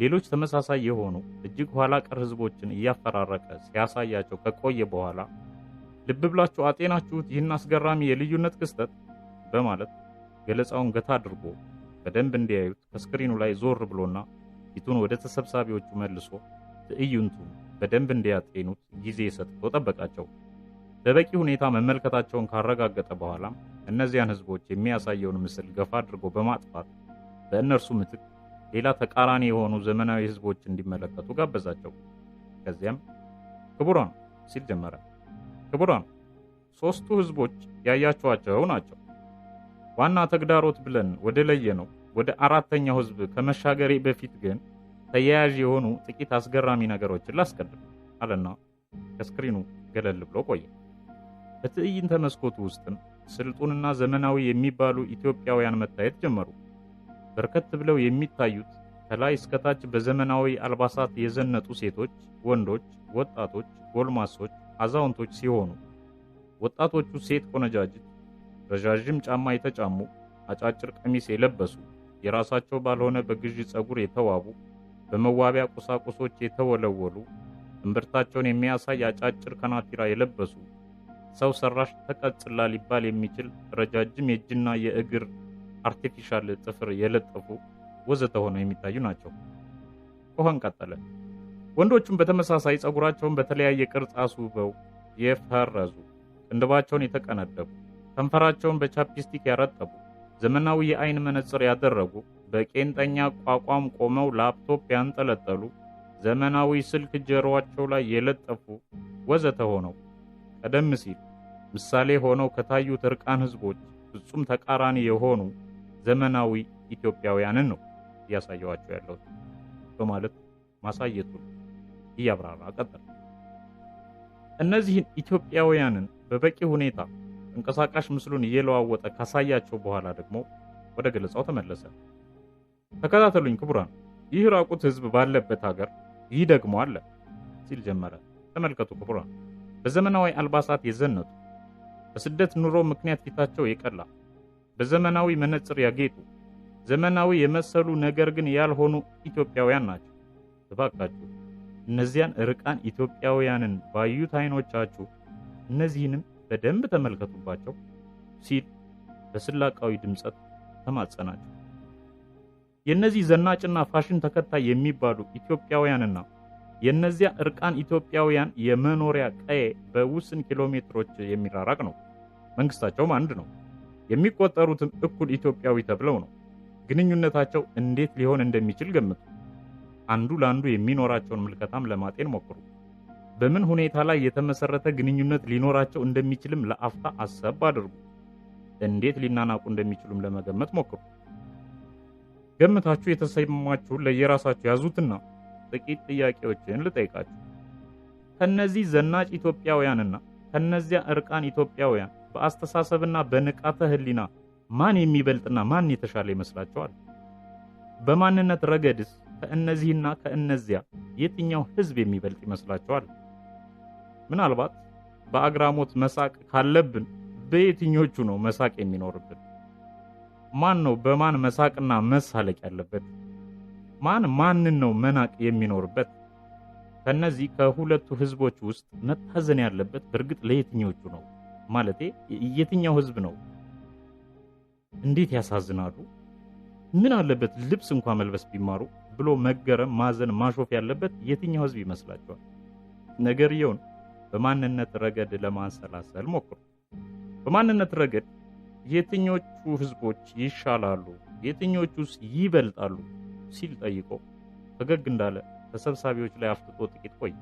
ሌሎች ተመሳሳይ የሆኑ እጅግ ኋላ ቀር ህዝቦችን እያፈራረቀ ሲያሳያቸው ከቆየ በኋላ ልብ ብላችሁ አጤናችሁት ይህን አስገራሚ የልዩነት ክስተት በማለት ገለጻውን ገታ አድርጎ በደንብ እንዲያዩት ከስክሪኑ ላይ ዞር ብሎና ፊቱን ወደ ተሰብሳቢዎቹ መልሶ ትዕይንቱን በደንብ እንዲያጤኑት ጊዜ ሰጥቶ ጠበቃቸው። በበቂ ሁኔታ መመልከታቸውን ካረጋገጠ በኋላ እነዚያን ህዝቦች የሚያሳየውን ምስል ገፋ አድርጎ በማጥፋት በእነርሱ ምትክ ሌላ ተቃራኒ የሆኑ ዘመናዊ ህዝቦች እንዲመለከቱ ጋበዛቸው። ከዚያም ክቡራን ሲል ጀመረ። ክቡራን፣ ሶስቱ ህዝቦች ያያችኋቸው ናቸው። ዋና ተግዳሮት ብለን ወደ ለየነው ወደ አራተኛው ህዝብ ከመሻገሬ በፊት ግን ተያያዥ የሆኑ ጥቂት አስገራሚ ነገሮችን ላስቀድም አለና ከስክሪኑ ገለል ብሎ ቆየ። በትዕይንተ መስኮቱ ውስጥም ስልጡንና ዘመናዊ የሚባሉ ኢትዮጵያውያን መታየት ጀመሩ። በርከት ብለው የሚታዩት ከላይ እስከታች በዘመናዊ አልባሳት የዘነጡ ሴቶች፣ ወንዶች፣ ወጣቶች፣ ጎልማሶች፣ አዛውንቶች ሲሆኑ ወጣቶቹ ሴት ቆነጃጅት ረዣዥም ጫማ የተጫሙ፣ አጫጭር ቀሚስ የለበሱ፣ የራሳቸው ባልሆነ በግዢ ጸጉር የተዋቡ፣ በመዋቢያ ቁሳቁሶች የተወለወሉ፣ እምብርታቸውን የሚያሳይ አጫጭር ከናቲራ የለበሱ፣ ሰው ሰራሽ ተቀጽላ ሊባል የሚችል ረጃጅም የእጅና የእግር አርቲፊሻል ጥፍር የለጠፉ ወዘተ ሆነው የሚታዩ ናቸው። ኮኸን ቀጠለ። ወንዶቹም በተመሳሳይ ጸጉራቸውን በተለያየ ቅርጽ አስውበው የፈረዙ፣ ቅንድባቸውን የተቀነደቡ፣ ከንፈራቸውን በቻፕስቲክ ያረጠቡ፣ ዘመናዊ የአይን መነጽር ያደረጉ፣ በቄንጠኛ ቋቋም ቆመው ላፕቶፕ ያንጠለጠሉ፣ ዘመናዊ ስልክ ጆሮአቸው ላይ የለጠፉ ወዘተ ሆነው ቀደም ሲል ምሳሌ ሆነው ከታዩት እርቃን ህዝቦች ፍጹም ተቃራኒ የሆኑ ዘመናዊ ኢትዮጵያውያንን ነው እያሳየዋቸው ያለው በማለት ማሳየቱን እያብራራ ቀጠለ። እነዚህን ኢትዮጵያውያንን በበቂ ሁኔታ እንቀሳቃሽ ምስሉን እየለዋወጠ ካሳያቸው በኋላ ደግሞ ወደ ገለጻው ተመለሰ። ተከታተሉኝ ክቡራን፣ ይህ ራቁት ህዝብ ባለበት ሀገር ይህ ደግሞ አለ ሲል ጀመረ። ተመልከቱ ክቡራን፣ በዘመናዊ አልባሳት የዘነጡ፣ በስደት ኑሮ ምክንያት ፊታቸው የቀላ፣ በዘመናዊ መነጽር ያጌጡ፣ ዘመናዊ የመሰሉ ነገር ግን ያልሆኑ ኢትዮጵያውያን ናቸው። እባካችሁ እነዚያን እርቃን ኢትዮጵያውያንን ባዩት አይኖቻችሁ እነዚህንም በደንብ ተመልከቱባቸው ሲል በስላቃዊ ድምጸት ተማጸናቸው። የነዚህ ዘናጭና ፋሽን ተከታይ የሚባሉ ኢትዮጵያውያንና የነዚያ እርቃን ኢትዮጵያውያን የመኖሪያ ቀዬ በውስን ኪሎሜትሮች የሚራራቅ ነው። መንግስታቸውም አንድ ነው። የሚቆጠሩትም እኩል ኢትዮጵያዊ ተብለው ነው። ግንኙነታቸው እንዴት ሊሆን እንደሚችል ገምቱ። አንዱ ለአንዱ የሚኖራቸውን ምልከታም ለማጤን ሞክሩ። በምን ሁኔታ ላይ የተመሰረተ ግንኙነት ሊኖራቸው እንደሚችልም ለአፍታ አሰብ አድርጉ። እንዴት ሊናናቁ እንደሚችሉም ለመገመት ሞክሩ። ገምታችሁ የተሰማችሁን ለየራሳችሁ ያዙትና ጥቂት ጥያቄዎችን ልጠይቃችሁ። ከነዚህ ዘናጭ ኢትዮጵያውያንና ከነዚያ እርቃን ኢትዮጵያውያን በአስተሳሰብና በንቃተ ህሊና ማን የሚበልጥና ማን የተሻለ ይመስላችኋል? በማንነት ረገድስ ከእነዚህና ከእነዚያ የትኛው ህዝብ የሚበልጥ ይመስላችኋል? ምናልባት በአግራሞት መሳቅ ካለብን በየትኞቹ ነው መሳቅ የሚኖርብን? ማን ነው በማን መሳቅና መሳለቅ ያለበት? ማንን ነው መናቅ የሚኖርበት? ከነዚህ ከሁለቱ ህዝቦች ውስጥ መታዘን ያለበት በእርግጥ ለየትኞቹ ነው? ማለቴ የትኛው ህዝብ ነው? እንዴት ያሳዝናሉ! ምን አለበት ልብስ እንኳን መልበስ ቢማሩ ብሎ መገረም፣ ማዘን፣ ማሾፍ ያለበት የትኛው ህዝብ ይመስላችኋል? ነገርየውን በማንነት ረገድ ለማንሰላሰል ሞክሩ። በማንነት ረገድ የትኞቹ ህዝቦች ይሻላሉ፣ የትኞቹስ ይበልጣሉ ሲል ጠይቆ ፈገግ እንዳለ ተሰብሳቢዎች ላይ አፍጥጦ ጥቂት ቆየ።